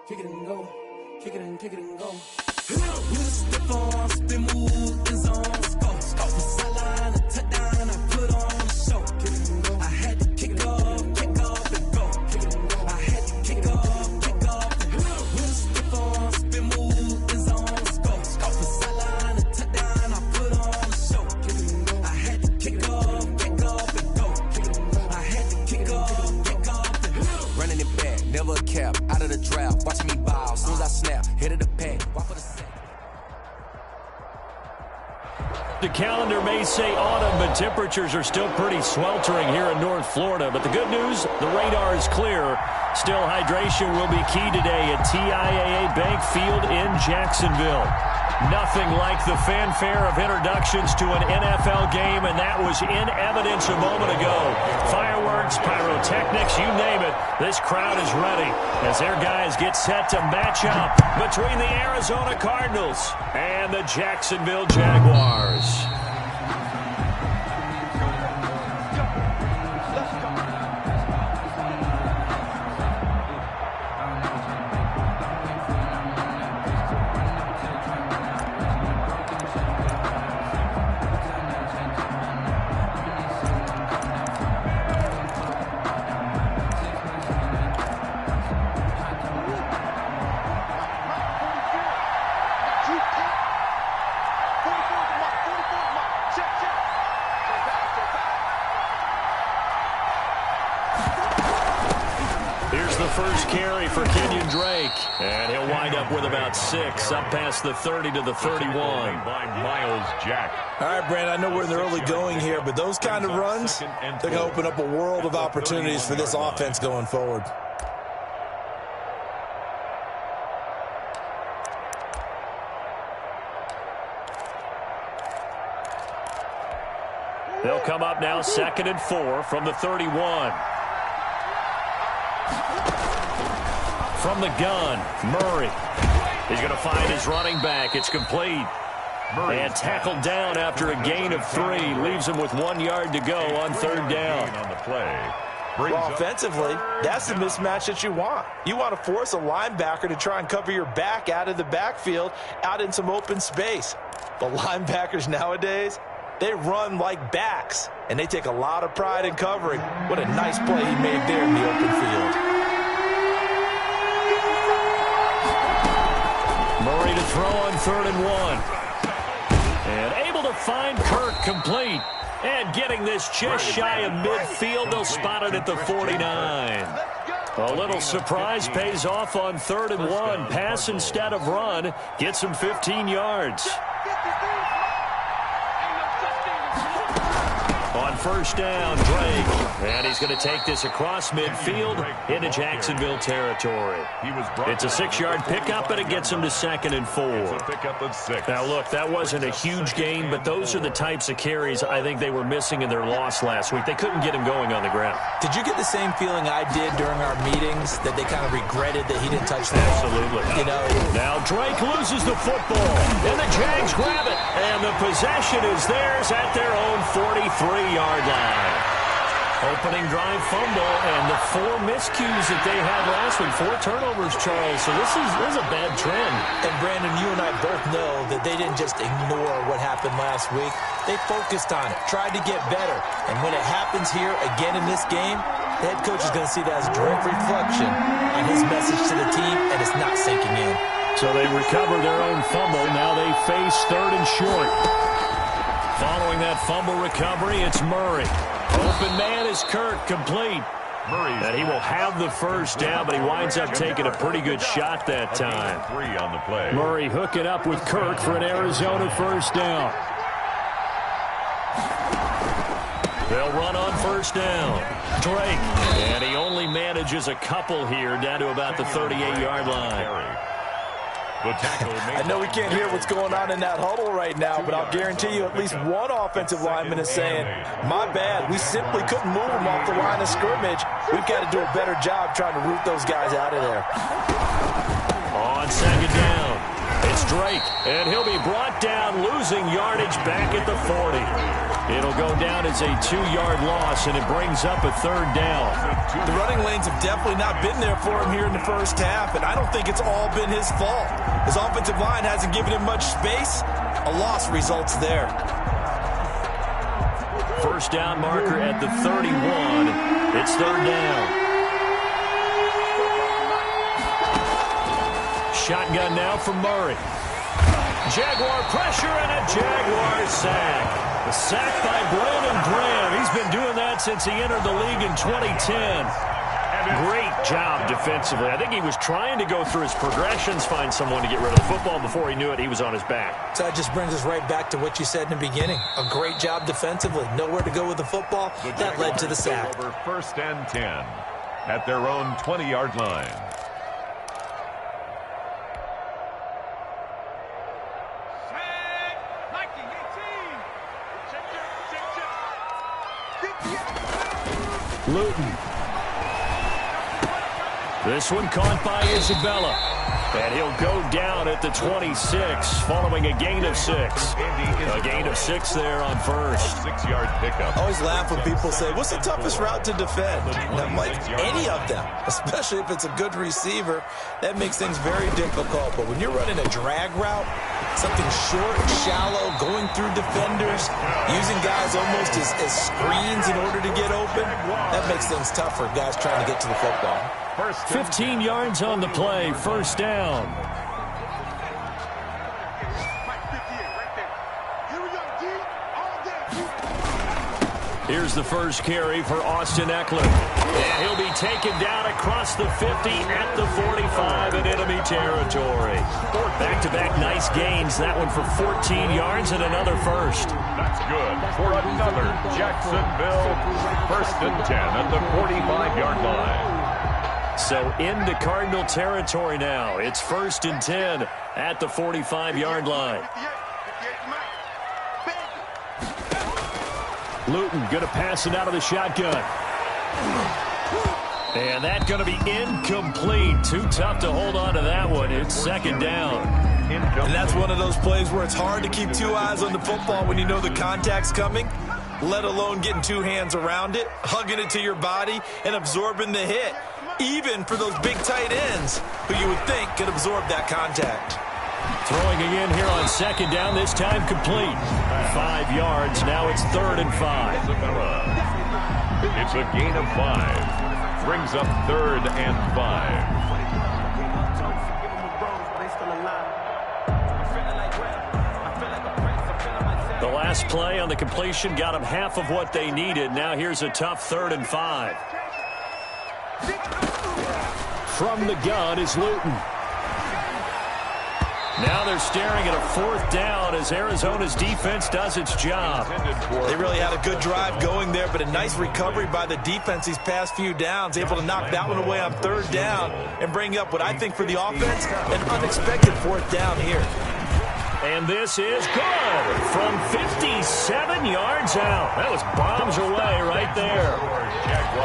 kick it and go, kick it and go. With a step on, spin move, is on, score. From sideline to touchdown, I put on a show. Kick it and go. I had to kick off and go. Kick it and go. I had to kick off and go. With a step on, spin move, is on, score. From sideline to touchdown, I put on a show. Kick it and go. I had to kick off and go. Kick it and go. I had to kick off and go. Running it back, never a cap, out of the draft, watching me bow. As soon as I snap, hit of the pack, walk for the sack. The calendar may say autumn, but temperatures are still pretty sweltering here in North Florida. But the good news, the radar is clear. Still, hydration will be key today at TIAA Bank Field in Jacksonville. Nothing like the fanfare of introductions to an NFL game, and that was in evidence a moment ago. Fireworks, pyrotechnics, you name it. This crowd is ready as their guys get set to match up between the Arizona Cardinals and the Jacksonville Jaguars. First carry for Kenyon Drake, and he'll wind up with about 6, up past the 30 to the 31. By Miles Jack. All right, Brand, I know we're in the early going here, but those kind of runs, they're going to open up a world of opportunities for this offense going forward. They'll come up now 2nd and 4 from the 31. From the gun, Murray. He's going to find his running back. It's complete. Murray and tackled down after a gain of 3. Leaves him with 1 yard to go on 3rd down. On the play. Well, offensively, that's the mismatch that you want. You want to force a linebacker to try and cover your back out of the backfield, out in some open space. The linebackers nowadays, they run like backs, and they take a lot of pride in covering. What a nice play he made there in the open field. Murray to throw on 3rd and 1. And able to find Kirk complete. And getting this just shy of midfield, they'll spot it at the 49. A little surprise pays off on 3rd and 1. Pass instead of run. Gets him 15 yards. On 1st down, Drake. And he's going to take this across midfield into Jacksonville territory. It's a 6-yard pickup, but it gets him to 2nd and 4. Now, look, that wasn't a huge gain, but those are the types of carries I think they were missing in their loss last week. They couldn't get him going on the ground. Did you get the same feeling I did during our meetings, that they kind of regretted that he didn't touch the ball? Absolutely. You know, now Drake loses the football, and the Jags grab it, and the possession is theirs at their own 43-yard line. Opening drive fumble, and the 4 miscues that they had last week. 4 turnovers, Charles. So this is a bad trend. And Brandon, you and I both know that they didn't just ignore what happened last week. They focused on it, tried to get better. And when it happens here again in this game, the head coach is going to see that as a direct reflection on his message to the team, and it's not sinking in. So they recover their own fumble. Now they face 3rd and short. Following that fumble recovery, it's Murray. Open man is Kirk, complete. And he will have the 1st down, but he winds up taking a pretty good shot that time. 3 on the play. Murray hooking up with Kirk for an Arizona 1st down. They'll run on 1st down. Drake. And he only manages a couple here, down to about the 38-yard line. I know we can't hear what's going on in that huddle right now, but I'll guarantee you at least one offensive lineman is saying, my bad, we simply couldn't move them off the line of scrimmage. We've got to do a better job trying to root those guys out of there. On 2nd down, it's Drake, and he'll be brought down, losing yardage back at the 40. It'll go down as a 2-yard loss, and it brings up a 3rd down. The running lanes have definitely not been there for him here in the first half, and I don't think it's all been his fault. His offensive line hasn't given him much space. A loss results there. First down marker at the 31. It's 3rd down. Shotgun now from Murray. Jaguar pressure and a Jaguar sack. A sack by Brandon Graham. He's been doing that since he entered the league in 2010. Great job defensively. I think he was trying to go through his progressions, find someone to get rid of the football. Before he knew it, he was on his back. So that just brings us right back to what you said in the beginning. A great job defensively. Nowhere to go with the football. That led to the sack. Over 1st and 10 at their own 20-yard line. Luton. This one caught by Isabella. And he'll go down at the 26, following a gain of 6. A gain of 6 there on first. 6-yard pickup. I always laugh when people say, what's the toughest route to defend? And I'm like, any of them, especially if it's a good receiver. That makes things very difficult. But when you're running a drag route, something short, shallow, going through defenders, using guys almost as screens in order to get open, that makes things tough for guys trying to get to the football. 15 yards on the play, first down. Here's the first carry for Austin Eckler. And he'll be taken down across the 50 at the 45 in enemy territory. Back-to-back nice gains. That one for 14 yards and another first. That's good for another Jacksonville 1st and 10 at the 45-yard line. So into Cardinal territory now. It's 1st and 10 at the 45-yard line. Luton going to pass it out of the shotgun. And that's going to be incomplete. Too tough to hold on to that one. It's 2nd down. And that's one of those plays where it's hard to keep 2 eyes on the football when you know the contact's coming, let alone getting 2 hands around it, hugging it to your body, and absorbing the hit. Even for those big tight ends who you would think could absorb that contact. Throwing again here on 2nd down, this time complete. 5 yards, now it's 3rd and 5. It's a gain of 5. Brings up 3rd and 5. The last play on the completion got them half of what they needed. Now here's a tough 3rd and 5. From the gun is Luton. Now they're staring at a 4th down as Arizona's defense does its job. They really had a good drive going there, but a nice recovery by the defense these past few downs, able to knock that one away on 3rd down and bring up what I think for the offense, an unexpected 4th down here. And this is good from 57 yards out. That was bombs away right there.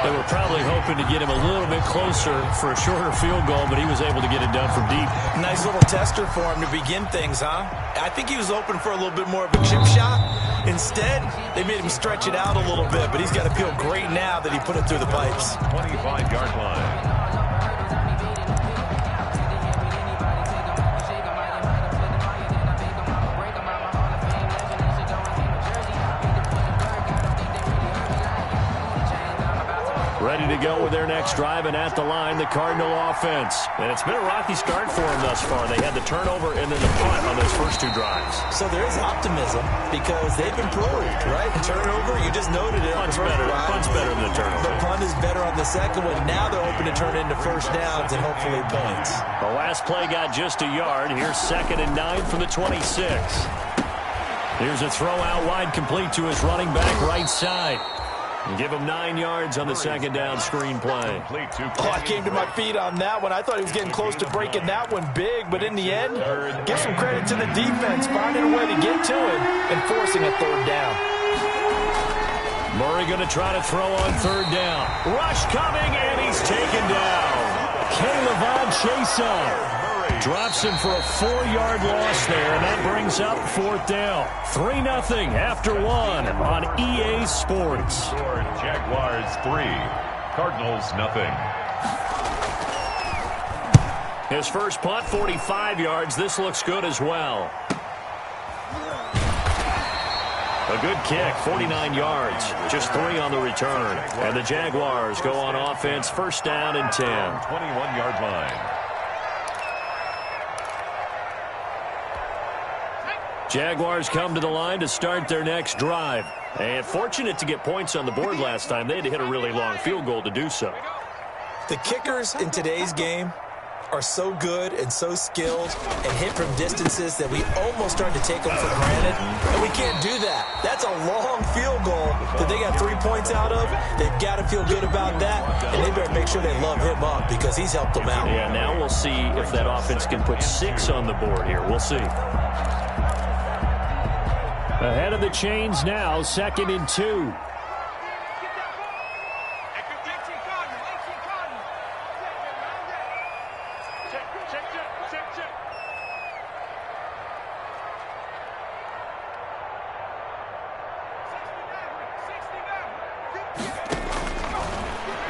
They were probably hoping to get him a little bit closer for a shorter field goal, but he was able to get it done from deep. Nice little tester for him to begin things, huh? I think he was open for a little bit more of a chip shot. Instead, they made him stretch it out a little bit, but he's got to feel great now that he put it through the pipes. 25-yard line. Ready to go with their next drive, and at the line, the Cardinal offense. And it's been a rocky start for them thus far. They had the turnover and then the punt on those first 2 drives. So there is optimism because they've improved, right? The turnover, you just noted it. Punt's better than the turnover. The punt is better on the second one. Now they're hoping to turn into first downs and hopefully points. The last play got just a yard. Here's 2nd and 9 from the 26. Here's a throw out wide complete to his running back right side. And give him 9 yards on the 2nd down screen play. Oh, I came to my feet on that one. I thought he was getting close to breaking that one big, but in the end, give some credit to the defense, finding a way to get to it and forcing a 3rd down. Murray going to try to throw on 3rd down. Rush coming, and he's taken down. Caleb Chason. Drops him for a 4-yard loss there, and that brings up 4th down. 3-0 after 1 on EA Sports. Score Jaguars 3, Cardinals 0. His first punt, 45 yards. This looks good as well. A good kick, 49 yards. Just 3 on the return. And the Jaguars go on offense, 1st down and 10. 21-yard line. Jaguars come to the line to start their next drive. And fortunate to get points on the board last time. They had to hit a really long field goal to do so. The kickers in today's game are so good and so skilled and hit from distances that we almost start to take them for granted. And we can't do that. That's a long field goal that they got 3 points out of. They've got to feel good about that, and they better make sure they love him up because he's helped them out. Yeah, now we'll see if that offense can put 6 on the board here. We'll see. Ahead of the chains now, 2nd and 2.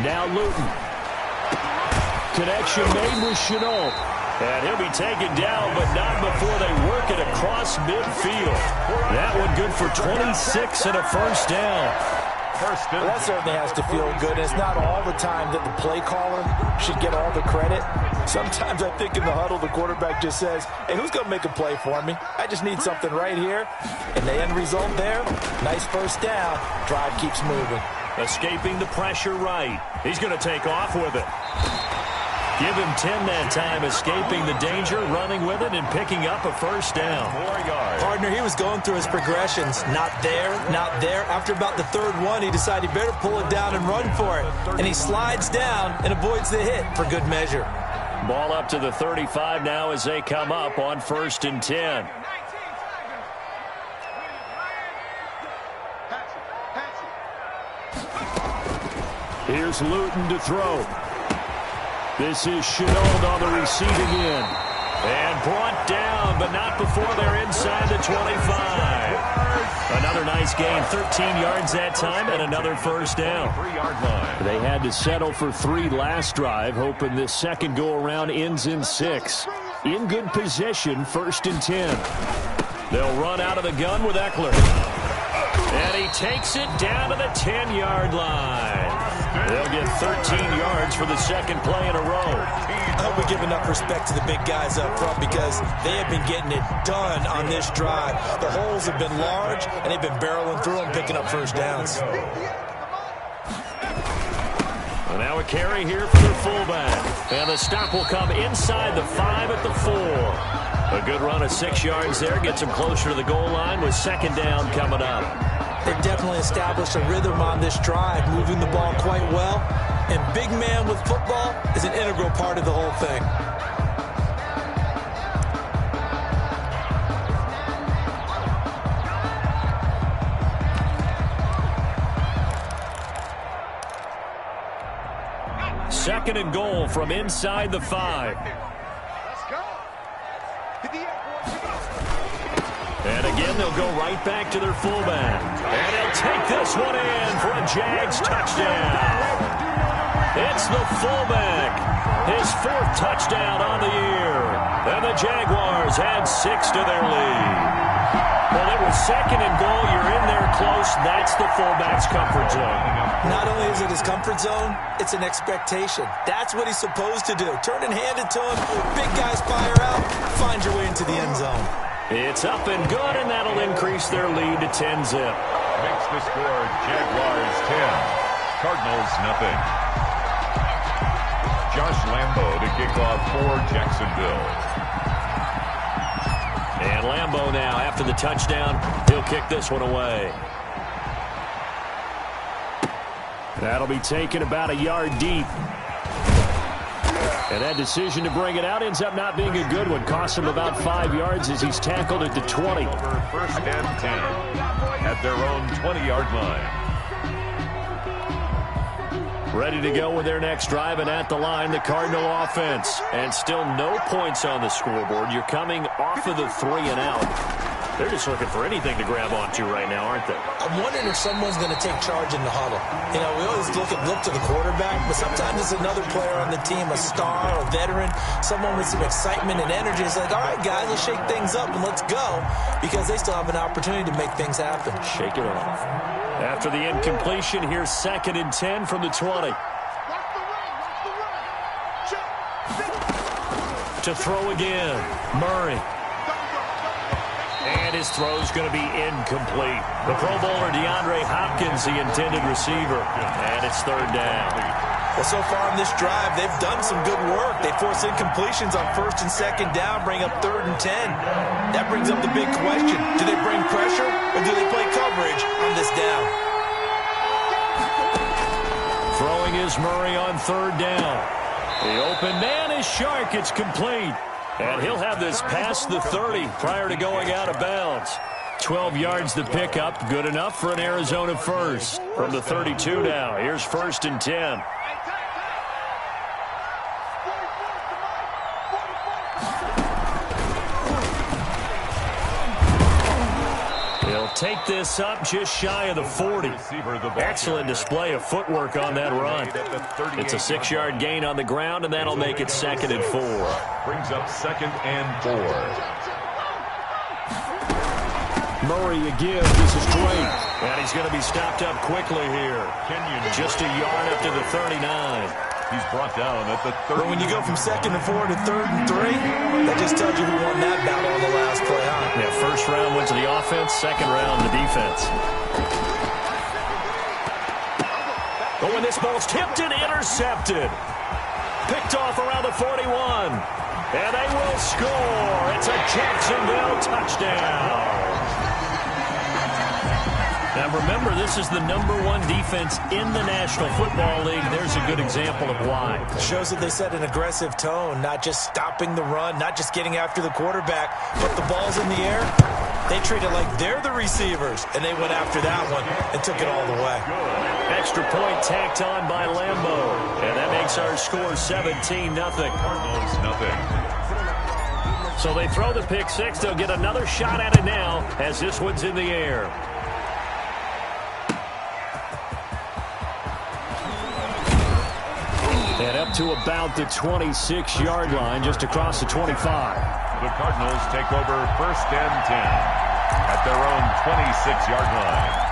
Now Luton. Connection made with Chenault. And he'll be taken down, but not before they work it across midfield. That one good for 26 and a 1st down. Well, that certainly has to feel good. It's not all the time that the play caller should get all the credit. Sometimes I think in the huddle, the quarterback just says, hey, who's going to make a play for me? I just need something right here. And the end result there, nice 1st down. Drive keeps moving. Escaping the pressure right. He's going to take off with it. Give him 10 that time, escaping the danger, running with it, and picking up a 1st down. 4 yards. Partner, he was going through his progressions. Not there, not there. After about the 3rd one, he decided he better pull it down and run for it. And he slides down and avoids the hit for good measure. Ball up to the 35 now as they come up on 1st and 10. Here's Luton to throw. This is Chenault on the receiving end. And brought down, but not before they're inside the 25. Another nice gain, 13 yards that time, and another 1st down. 3-yard line. They had to settle for 3 last drive, hoping this second go-around ends in 6. In good position, 1st and 10. They'll run out of the gun with Eckler. And he takes it down to the 10-yard line. They'll get 13 yards for the 2nd play in a row. I hope we give enough respect to the big guys up front because they have been getting it done on this drive. The holes have been large, and they've been barreling through them, picking up 1st downs. And now a carry here for their fullback. And the stop will come inside the 5 at the 4. A good run of 6 yards there. Gets them closer to the goal line with 2nd down coming up. They've definitely established a rhythm on this drive, moving the ball quite well. And big man with football is an integral part of the whole thing. Second and goal from inside the 5. And again, they'll go right back to their fullback. And he'll take this one in for a Jags touchdown. It's the fullback. His 4th touchdown on the year. And the Jaguars add 6 to their lead. Well, it was 2nd and goal. You're in there close. That's the fullback's comfort zone. Not only is it his comfort zone, it's an expectation. That's what he's supposed to do. Turn and hand it to him. Big guys fire out. Find your way into the end zone. It's up and good, and that'll increase their lead to 10-zip. Makes the score Jaguars 10, Cardinals 0. Josh Lambo to kick off for Jacksonville. And Lambo now, after the touchdown, he'll kick this one away. That'll be taken about a yard deep. And that decision to bring it out ends up not being a good one. Costs him about 5 yards as he's tackled at the 20. Over 1st and 10 at their own 20-yard line. Ready to go with their next drive, and at the line, the Cardinal offense. And still no points on the scoreboard. You're coming off of the 3 and out. They're just looking for anything to grab onto right now, aren't they? I'm wondering if someone's going to take charge in the huddle. You know, we always look to the quarterback, but sometimes it's another player on the team, a star, a veteran, someone with some excitement and energy. It's like, all right, guys, let's shake things up and let's go, because they still have an opportunity to make things happen. Shake it off. After the incompletion, here's 2nd and 10 from the 20. To throw again, Murray. And his throw's going to be incomplete. The Pro Bowler DeAndre Hopkins, the intended receiver. And it's 3rd down. Well, so far in this drive, they've done some good work. They force incompletions on 1st and 2nd down, bring up 3rd and 10. That brings up the big question. Do they bring pressure or do they play coverage on this down? Throwing is Murray on 3rd down. The open man is Shark. It's complete. And he'll have this past the 30 prior to going out of bounds. 12 yards to pick up. Good enough for an Arizona first. From the 32 now, here's 1st and 10. He'll take this up just shy of the 40. Excellent display of footwork on that run. It's a 6-yard gain on the ground, and that'll make it 2nd and 4. Brings up 2nd and 4. Murray again. This is Drake. And he's going to be stopped up quickly here. Just a yard up to the 39. He's brought down at the 30. But when you go from 2nd and 4 to 3rd and 3, that just tells you who won that battle on the last play, huh? Yeah, 1st round went to the offense, 2nd round the defense. Oh, and this ball's tipped and intercepted. Picked off around the 41. And they will score. It's a Jacksonville touchdown. Now remember, this is the #1 defense in the National Football League. There's a good example of why. Shows that they set an aggressive tone, not just stopping the run, not just getting after the quarterback, but the ball's in the air. They treat it like they're the receivers, and they went after that one and took it all the way. Extra point tacked on by Lambo, and that makes our score 17-0. Cardinals, nothing. So they throw the pick six. They'll get another shot at it now as this one's in the air. And up to about the 26-yard line, just across the 25. The Cardinals take over 1st and 10 at their own 26-yard line.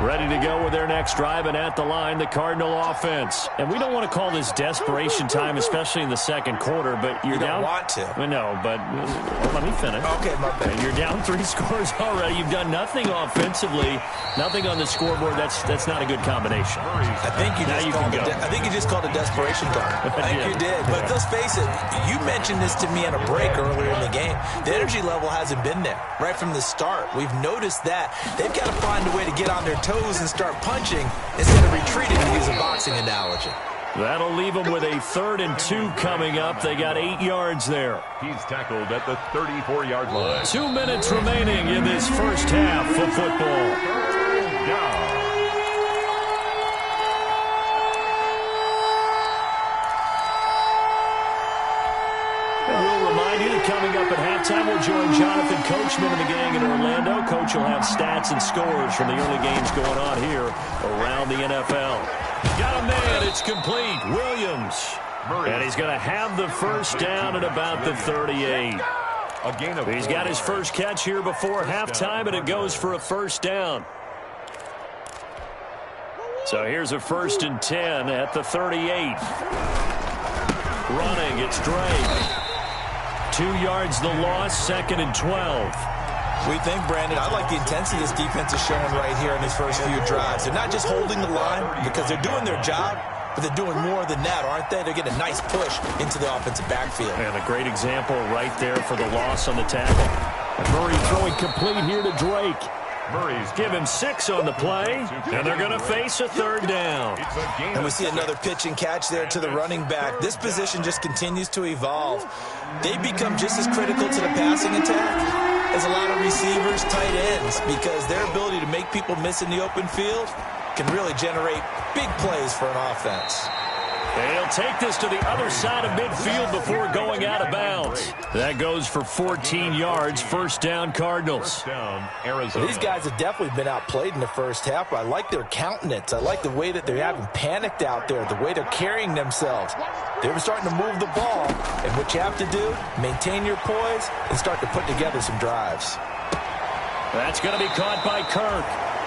Ready to go with their next drive, and at the line, the Cardinal offense. And we don't want to call this desperation time, especially in the 2nd quarter, but you're down. You don't want to. Well, no, but let me finish. Okay, my bad. You're down 3 scores already. You've done nothing offensively, nothing on the scoreboard. That's not a good combination. I think you just called it desperation time. I think you did. But let's face it, you mentioned this to me on a break earlier in the game. The energy level hasn't been there right from the start. We've noticed that. They've got to find a way to get on their toes and start punching instead of retreating, to use a boxing analogy. That'll leave them with a 3rd and 2 coming up. They got 8 yards there. He's tackled at the 34-yard line. 2 minutes remaining in this first half of football. Down. We'll remind you that coming up at halftime, we'll join Jonathan Coachman and the gang in Orlando. Coach will have stats and scores from the early games going on here around the NFL. Got a man. It's complete. Williams. And he's going to have the first down at about the 38. He's got his first catch here before halftime, and it goes for a first down. So here's a 1st and 10 at the 38. Running, it's Drake. 2 yards the loss, 2nd and 12. We think, Brandon, I like the intensity this defense is showing right here in these first few drives. They're not just holding the line because they're doing their job, but they're doing more than that, aren't they? They're getting a nice push into the offensive backfield. And a great example right there for the loss on the tackle. And Murray throwing complete here to Drake. Murray's give him 6 on the play, and they're going to face a 3rd down. And we see another pitch and catch there to the running back. This position just continues to evolve. They become just as critical to the passing attack is a lot of receivers, tight ends, because their ability to make people miss in the open field can really generate big plays for an offense. They'll take this to the other side of midfield before going out of bounds. That goes for 14 yards. First down, Cardinals. First down, Arizona. These guys have definitely been outplayed in the first half, but I like their countenance. I like the way that they're having panicked out there, the way they're carrying themselves. They're starting to move the ball, and what you have to do, maintain your poise and start to put together some drives. That's going to be caught by Kirk.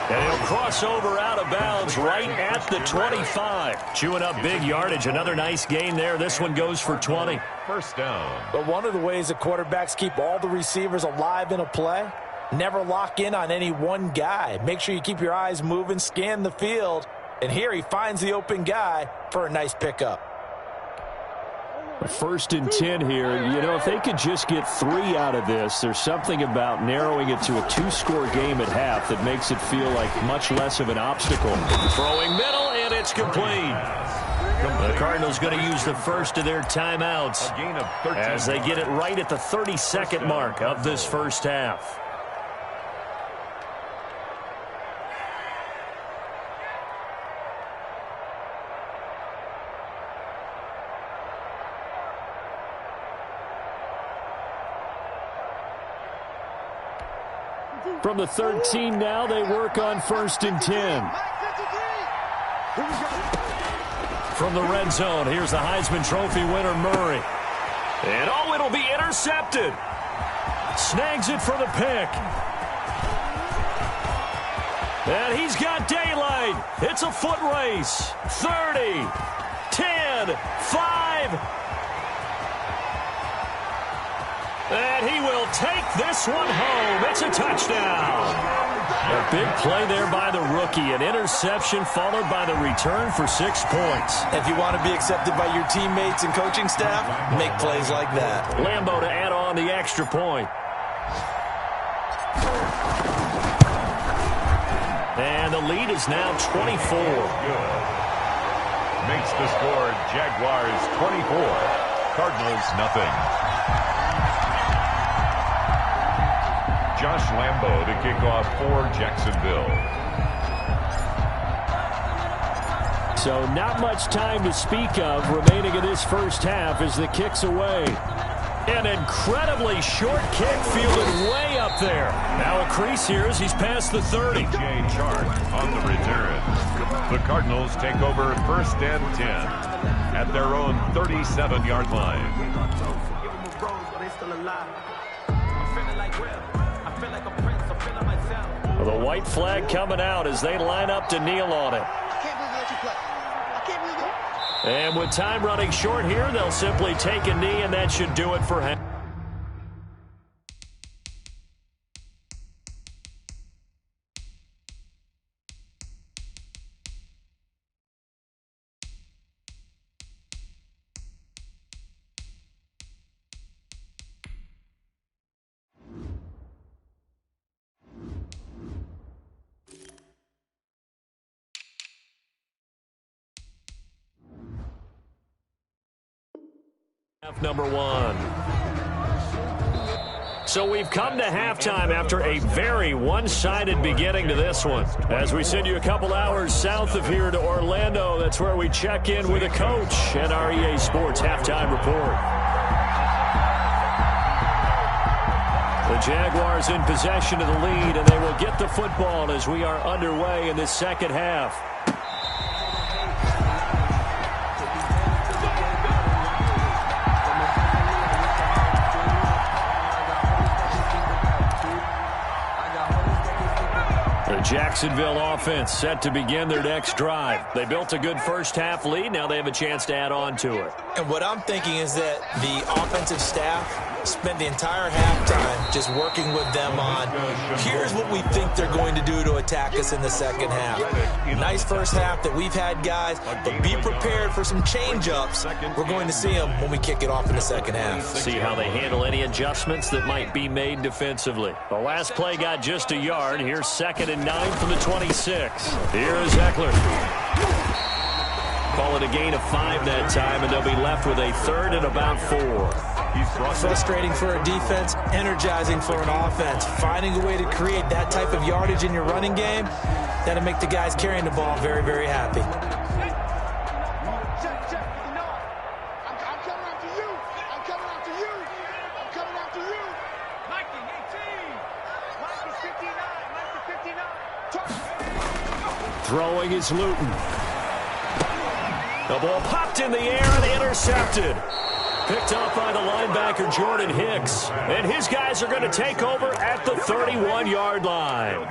And he'll cross over out of bounds right at the 25. Chewing up big yardage. Another nice gain there. This one goes for 20. First down. But one of the ways that quarterbacks keep all the receivers alive in a play, never lock in on any one guy. Make sure you keep your eyes moving, scan the field. And here he finds the open guy for a nice pickup. First and 10 here. You know, if they could just get 3 out of this, there's something about narrowing it to a 2-score game at half that makes it feel like much less of an obstacle. Throwing middle, and it's complete. The Cardinals going to use the first of their timeouts as they get it right at the 32nd mark of this first half. From the 13 now, they work on first and 10. From the red zone, here's the Heisman Trophy winner, Murray. And oh, it'll be intercepted. Snags it for the pick. And he's got daylight. It's a foot race. 30, 10, 5. And he will take this one home. It's a touchdown. A big play there by the rookie. An interception followed by the return for 6 points. If you want to be accepted by your teammates and coaching staff, make plays like that. Lambo to add on the extra point. And the lead is now 24. Good. Makes the score Jaguars 24, Cardinals nothing. Josh Lambo to kick off for Jacksonville. So not much time to speak of remaining in this first half as the kick's away. An incredibly short kick fielded way up there. Now a crease here as he's past the 30. Jay Chark on the return. The Cardinals take over first and 10 at their own 37-yard line. The white flag coming out as they line up to kneel on it. And with time running short here, they'll simply take a knee, and that should do it for him. Number 1. So we've come to halftime after a very one-sided beginning to this one. As we send you a couple hours south of here to Orlando, that's where we check in with a coach and our EA Sports halftime report. The Jaguars in possession of the lead, and they will get the football as we are underway in this second half. Jacksonville offense set to begin their next drive. They built a good first half lead. Now they have a chance to add on to it. And what I'm thinking is that the offensive staff spent the entire halftime just working with them on, here's what we think they're going to do to attack us in the second half. Nice first half that we've had, guys, but be prepared for some change-ups. We're going to see them when we kick it off in the second half. See how they handle any adjustments that might be made defensively. The last play got just a yard. Here's 2nd and 9 from the 26. Here is Eckler. Call it a gain of 5 that time, and they'll be left with a 3rd and about 4. Frustrating for a defense, energizing for an offense. Finding a way to create that type of yardage in your running game, that'll make the guys carrying the ball very, very happy. Throwing is Luton. The ball popped in the air and intercepted. Picked up by the linebacker, Jordan Hicks. And his guys are going to take over at the 31-yard line.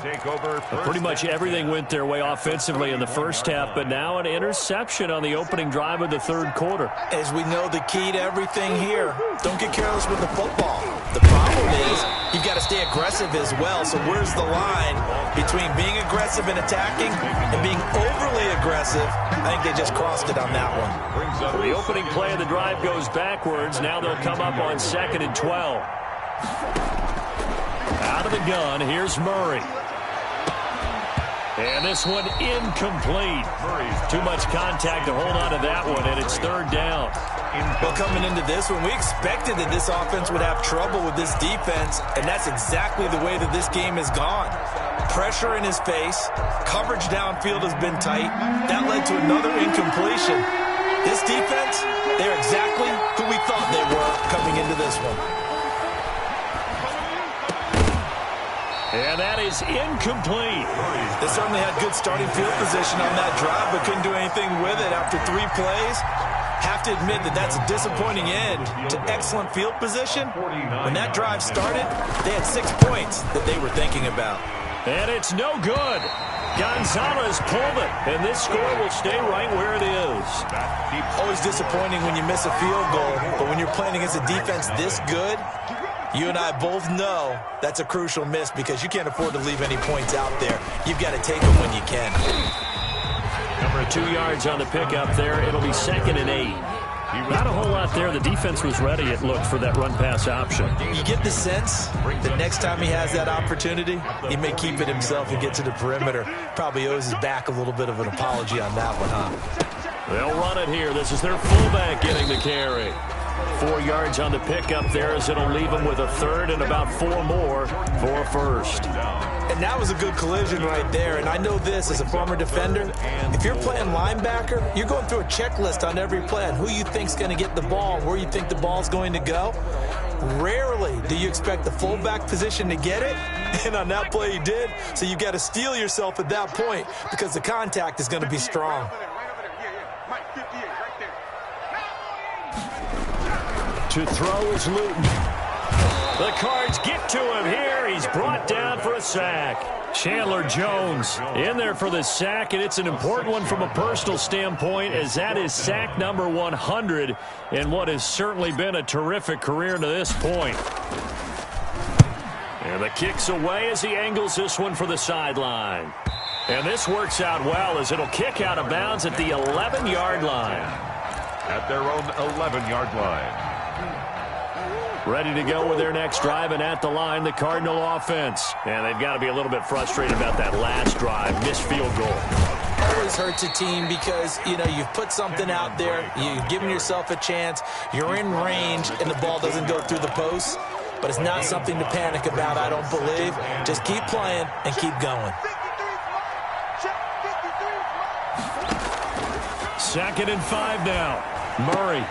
Pretty much everything went their way offensively in the first half, but now an interception on the opening drive of the third quarter. As we know, the key to everything here, don't get careless with the football. The problem is you've got to stay aggressive as well. So where's the line between being aggressive and attacking and being overly aggressive? I think they just crossed it on that one. The opening play of the drive goes backwards. Now they'll come up on 2nd and 12. Out of the gun, here's Murray. And this one incomplete. Too much contact to hold on to that one, and it's third down. Well, coming into this one, we expected that this offense would have trouble with this defense, and that's exactly the way that this game has gone. Pressure in his face, coverage downfield has been tight. That led to another incompletion. This defense, they're exactly who we thought they were coming into this one. And that is incomplete. They certainly had good starting field position on that drive, but couldn't do anything with it after 3 plays. Have to admit that that's a disappointing end to excellent field position. When that drive started, they had 6 points that they were thinking about. And it's no good. Gonzalez pulled it, and this score will stay right where it is. Always disappointing when you miss a field goal, but when you're playing against a defense this good, you and I both know that's a crucial miss because you can't afford to leave any points out there. You've got to take them when you can. Number 2 yards on the pickup there. It'll be 2nd and 8. Not a whole lot there. The defense was ready, it looked, for that run-pass option. You get the sense that next time he has that opportunity, he may keep it himself and get to the perimeter. Probably owes his back a little bit of an apology on that one, huh? They'll run it here. This is their fullback getting the carry. 4 yards on the pickup there as it'll leave them with a third and about 4 more for a first. And that was a good collision right there. And I know this as a former defender. If you're playing linebacker, you're going through a checklist on every play on who you think's going to get the ball and where you think the ball's going to go. Rarely do you expect the fullback position to get it. And on that play he did. So you've got to steel yourself at that point because the contact is going to be strong. To throw is Luton. The Cards get to him here. He's brought down for a sack. Chandler Jones in there for the sack, and it's an important one from a personal standpoint as that is sack number 100 in what has certainly been a terrific career to this point. And the kick's away as he angles this one for the sideline. And this works out well as it'll kick out of bounds at the 11-yard line. At their own 11-yard line. Ready to go with their next drive, and at the line, the Cardinal offense. And they've got to be a little bit frustrated about that last drive, missed field goal. Always hurts a team because, you know, you've put something out there, you've given yourself a chance, you're in range, and the ball doesn't go through the posts. But it's not something to panic about, I don't believe. Just keep playing and keep going. 2nd and 5 now. Murray.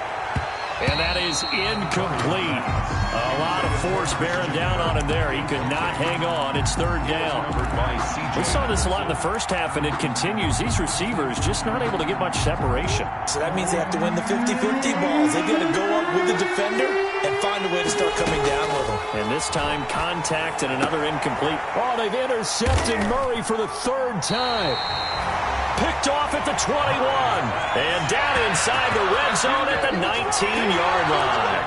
And that is incomplete. A lot of force bearing down on him there. He could not hang on. It's third down. We saw this a lot in the first half, and it continues. These receivers just not able to get much separation. So that means they have to win the 50-50 balls. They've got to go up with the defender and find a way to start coming down with them. And this time, contact and another incomplete. Oh, they've intercepted Murray for the 3rd time. Picked off at the 21. And down inside the red zone at the 19-yard line.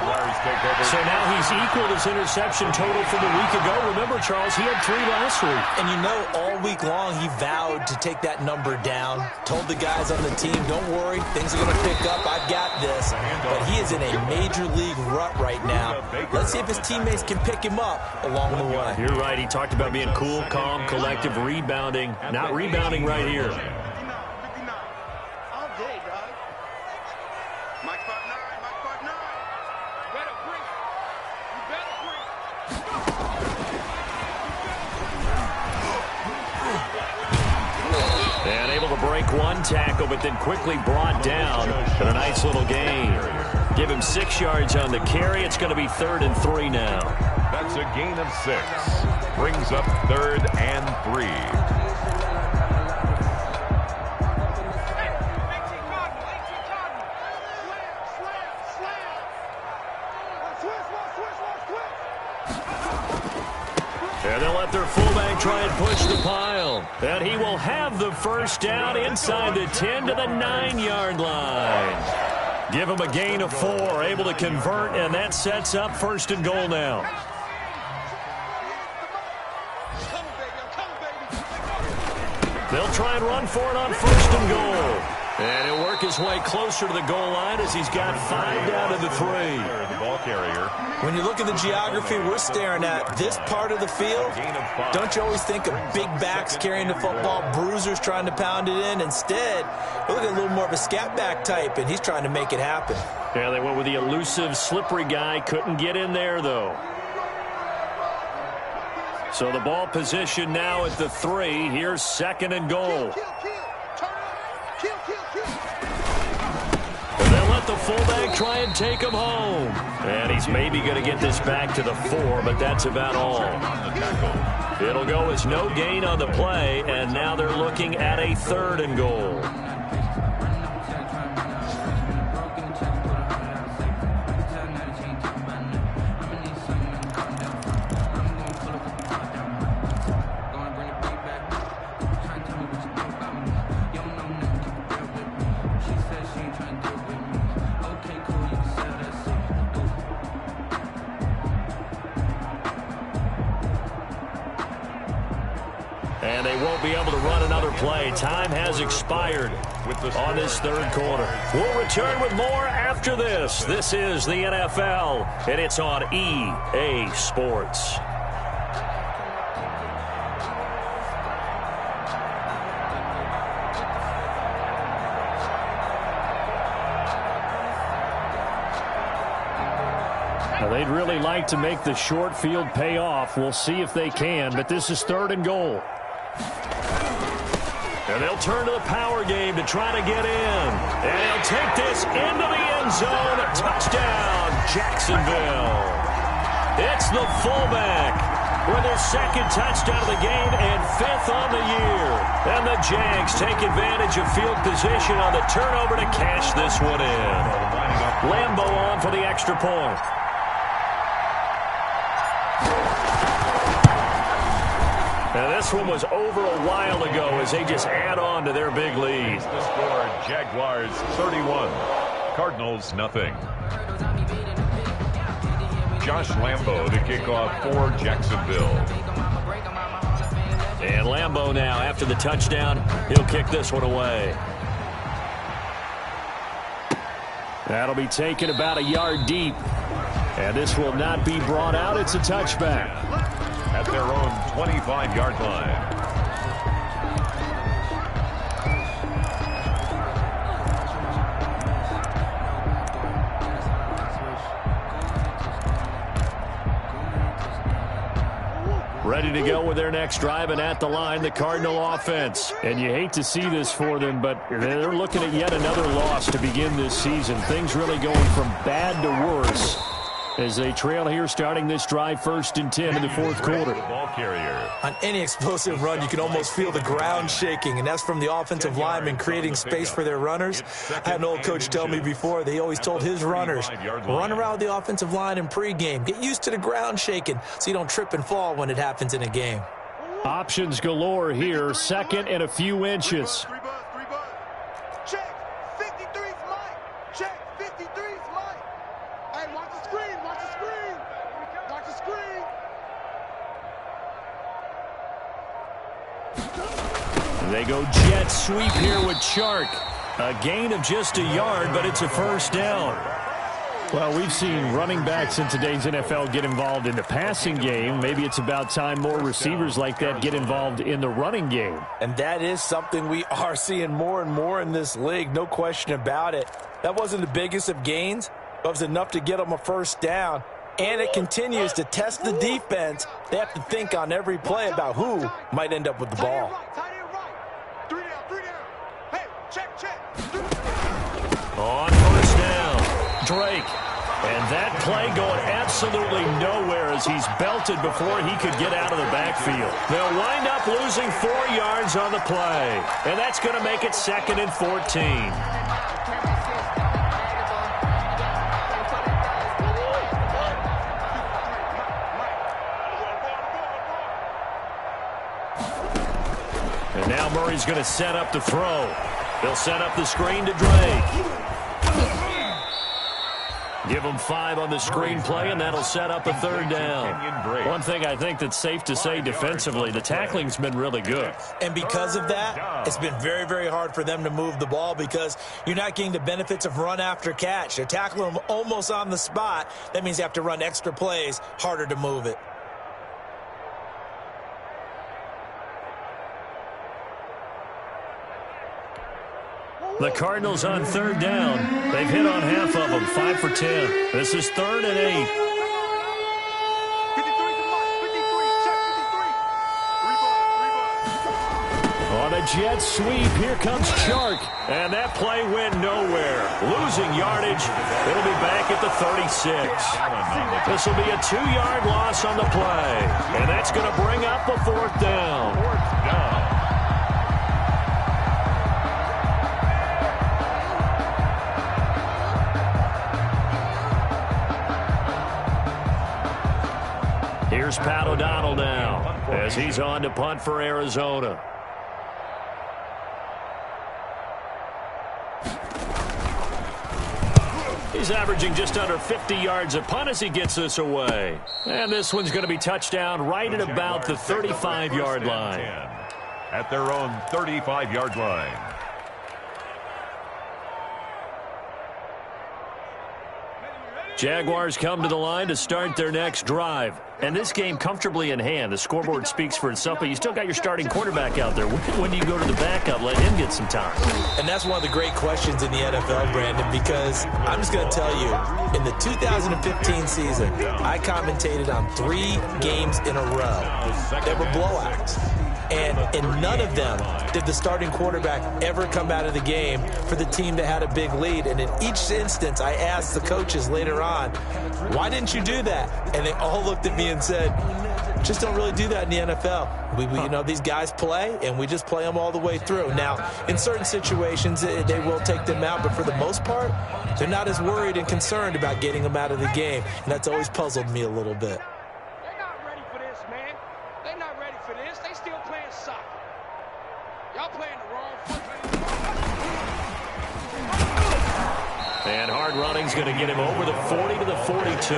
So now he's equaled his interception total from a week ago. Remember, Charles, he had 3 last week. And you know, all week long he vowed to take that number down. Told the guys on the team, don't worry, things are going to pick up. I've got this. But he is in a major league rut right now. Let's see if his teammates can pick him up along the way. You're right. He talked about being cool, calm, collective, rebounding. Not rebounding right here. Mike 5'9", Mike 5'9". Better bring to break one tackle, but then quickly brought down and a nice little gain. Give him 6 yards on the carry. It's going to be 3rd and 3 now. That's a gain of 6. Brings up 3rd and 3. And they'll let their fullback try and push the pile. And he will have the first down inside the 10 to the 9-yard line. Give him a gain of 4, able to convert, and that sets up 1st and goal now. They'll try and run for it on 1st and goal. And he'll work his way closer to the goal line as he's got 5 down to the 3. The ball carrier. When you look at the geography we're staring at, this part of the field, don't you always think of big backs carrying the football, bruisers trying to pound it in? Instead, we look at a little more of a scat back type, and he's trying to make it happen. Yeah, they went with the elusive, slippery guy. Couldn't get in there, though. So the ball position now at the 3. Here's 2nd and goal. And they'll let the fullback try and take him home. And he's maybe going to get this back to the 4, but that's about all. It'll go as no gain on the play, and now they're looking at a 3rd and goal. And they won't be able to run another play. Time has expired on this 3rd quarter. We'll return with more after this. This is the NFL, and it's on EA Sports. Now, they'd really like to make the short field pay off. We'll see if they can, but this is 3rd and goal. And they'll turn to the power game to try to get in. And he'll take this into the end zone. A touchdown, Jacksonville. It's the fullback with his 2nd touchdown of the game and 5th on the year. And the Jags take advantage of field position on the turnover to cash this one in. Lambeau on for the extra point. Now this one was over a while ago as they just add on to their big lead. The score, Jaguars 31, Cardinals nothing. Josh Lambeau to kick off for Jacksonville. And Lambeau now, after the touchdown, he'll kick this one away. That'll be taken about a yard deep. And this will not be brought out. It's a touchback. At their own 25-yard line. Ready to go with their next drive, and at the line, the Cardinal offense. And you hate to see this for them, but they're looking at yet another loss to begin this season. Things really going from bad to worse as they trail here starting this drive 1st and 10 in the 4th quarter. Ball carrier. On any explosive run, you can almost feel the ground shaking, and that's from the offensive linemen creating space for their runners. I had an old coach tell me before, they always told his runners, run around the offensive line in pregame. Get used to the ground shaking so you don't trip and fall when it happens in a game. Options galore here, 2nd and a few inches. Check, 53's Mike. Check, 53's Mike. Hey, watch the screen, watch the screen. Watch the screen. They go jet sweep here with Chark. A gain of just a yard, but it's a 1st down. Well, we've seen running backs in today's NFL get involved in the passing game. Maybe it's about time more receivers like that get involved in the running game. And that is something we are seeing more and more in this league, no question about it. That wasn't the biggest of gains, but it was enough to get them a 1st down. And it continues to test the defense. They have to think on every play about who might end up with the ball. Drake. And that play going absolutely nowhere as he's belted before he could get out of the backfield. They'll wind up losing 4 yards on the play. And that's going to make it 2nd and 14. And now Murray's going to set up the throw. They'll set up the screen to Drake. Give them 5 on the screen play, and that'll set up a 3rd down. One thing I think that's safe to say defensively, the tackling's been really good. And because of that, it's been very, very hard for them to move the ball because you're not getting the benefits of run after catch. They're tackling them almost on the spot. That means you have to run extra plays, harder to move it. The Cardinals on 3rd down. They've hit on half of them, 5 for 10. This is 3rd and 8. 53. On a jet sweep, here comes Chark. And that play went nowhere. Losing yardage. It'll be back at the 36. This will be a 2-yard loss on the play. And that's going to bring up a 4th down. 4th down. Here's Pat O'Donnell now as he's on to punt for Arizona. He's averaging just under 50 yards a punt as he gets this away. And this one's going to be touchdown right at about the 35-yard line. At their own 35-yard line. Jaguars come to the line to start their next drive. And this game comfortably in hand. The scoreboard speaks for itself, but you still got your starting quarterback out there. When do you go to the backup, let him get some time? And that's one of the great questions in the NFL, Brandon, because I'm just going to tell you, in the 2015 season, I commentated on 3 games in a row that were blowouts. And in none of them did the starting quarterback ever come out of the game for the team that had a big lead. And in each instance, I asked the coaches later on, why didn't you do that? And they all looked at me and said, just don't really do that in the NFL. We you know, these guys play, and we just play them all the way through. Now, in certain situations, they will take them out, but for the most part, they're not as worried and concerned about getting them out of the game. And that's always puzzled me a little bit. They're not ready for this, man. They're not ready for this. They still playing soccer. Y'all playing the wrong foot. And hard running's going to get him over the 40 to the 42.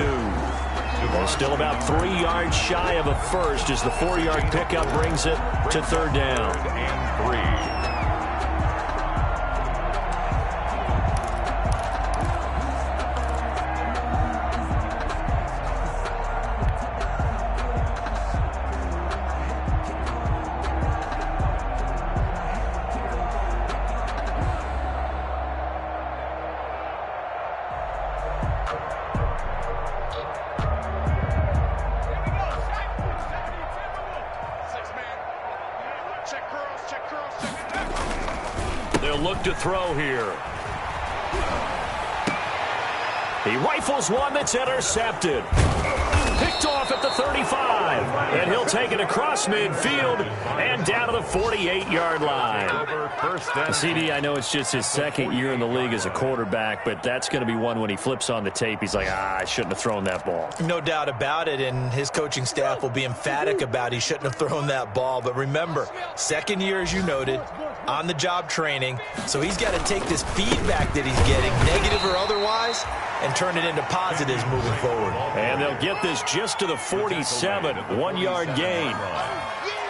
Well, still about 3 yards shy of a first as the 4-yard pickup brings it to 3rd down. 3rd and 3. They'll look to throw here. He rifles one that's intercepted. Picked off at the 35. And he'll take it across midfield and down to the 48-yard line. CD, I know it's just his 2nd year in the league as a quarterback, but that's going to be one when he flips on the tape. He's like, I shouldn't have thrown that ball. No doubt about it, and his coaching staff will be emphatic about he shouldn't have thrown that ball. But remember, 2nd year, as you noted, on-the-job training, so he's got to take this feedback that he's getting, negative or otherwise, and turn it into positives moving forward. And they'll get this just to the 47, 1-yard gain.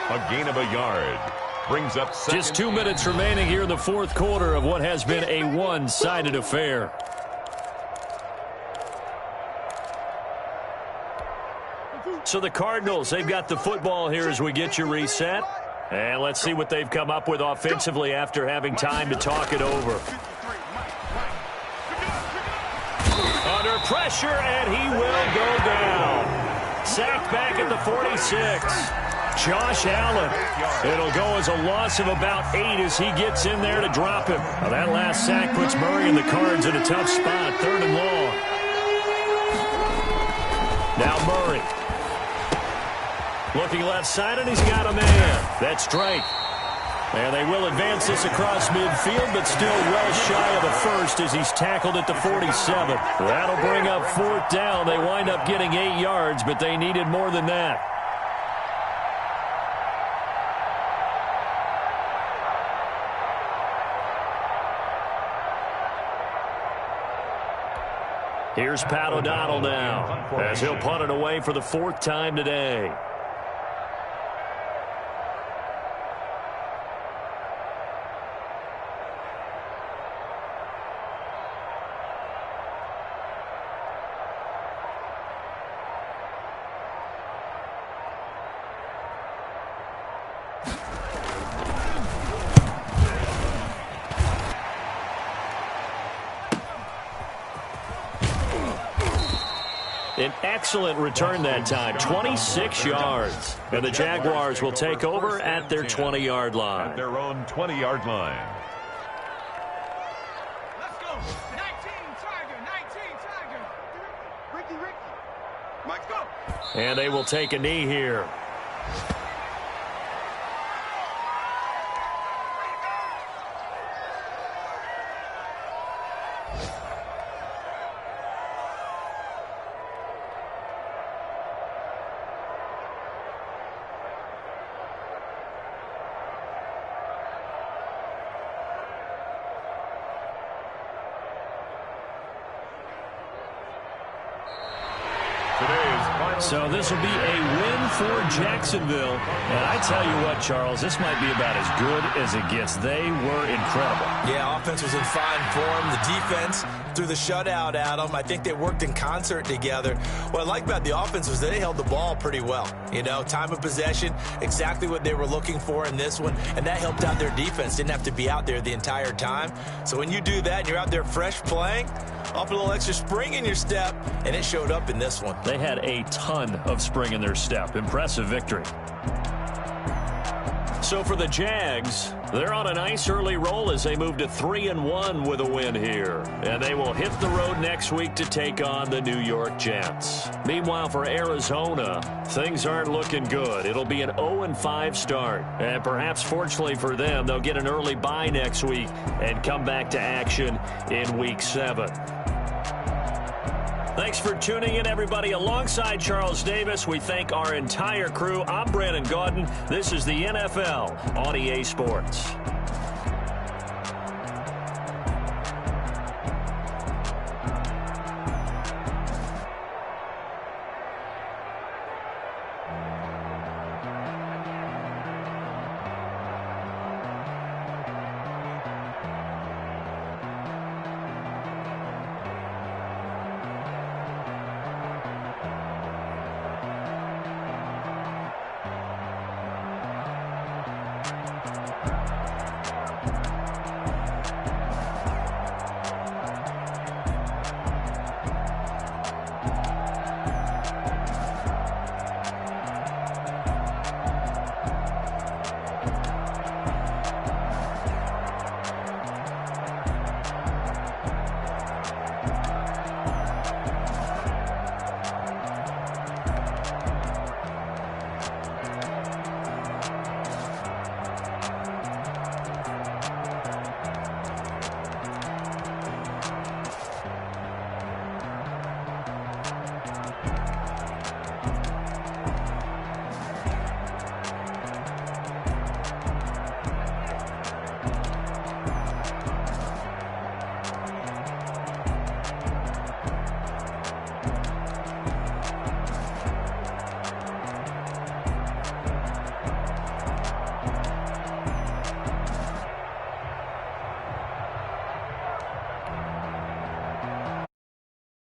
A gain of a yard. Brings up just 2 minutes remaining here in the 4th quarter of what has been a one-sided affair. So the Cardinals, they've got the football here as we get you reset. And let's see what they've come up with offensively after having time to talk it over. Under pressure, and he will go down. Sacked back at the 46. Josh Allen. It'll go as a loss of about 8 as he gets in there to drop him. Now that last sack puts Murray and the Cards in a tough spot, 3rd and long. Now Murray. Looking left side, and he's got a man. That's Drake. And they will advance this across midfield, but still well shy of the first as he's tackled at the 47. That'll bring up 4th down. They wind up getting 8 yards, but they needed more than that. Here's Pat O'Donnell now, as he'll punt it away for the 4th time today. An excellent return that time, 26 yards. And the Jaguars will take over at their 20-yard line. At their own 20-yard line. Let's go. 19 Tiger. Ricky. Mike, go. And they will take a knee here. So this will be a win for Jacksonville. And I tell you what, Charles, this might be about as good as it gets. They were incredible. Yeah, offense was in fine form. The defense threw the shutout at them. I think they worked in concert together. What I like about the offense was they held the ball pretty well. You know, time of possession, exactly what they were looking for in this one. And that helped out their defense. Didn't have to be out there the entire time. So when you do that and you're out there fresh playing, up a little extra spring in your step, and it showed up in this one. They had a ton of spring in their step. Impressive victory. So for the Jags, they're on a nice early roll as they move to 3-1 with a win here. And they will hit the road next week to take on the New York Jets. Meanwhile, for Arizona, things aren't looking good. It'll be an 0-5 start. And perhaps fortunately for them, they'll get an early bye next week and come back to action in Week 7. Thanks for tuning in, everybody. Alongside Charles Davis, we thank our entire crew. I'm Brandon Gaudin. This is the NFL on EA Sports.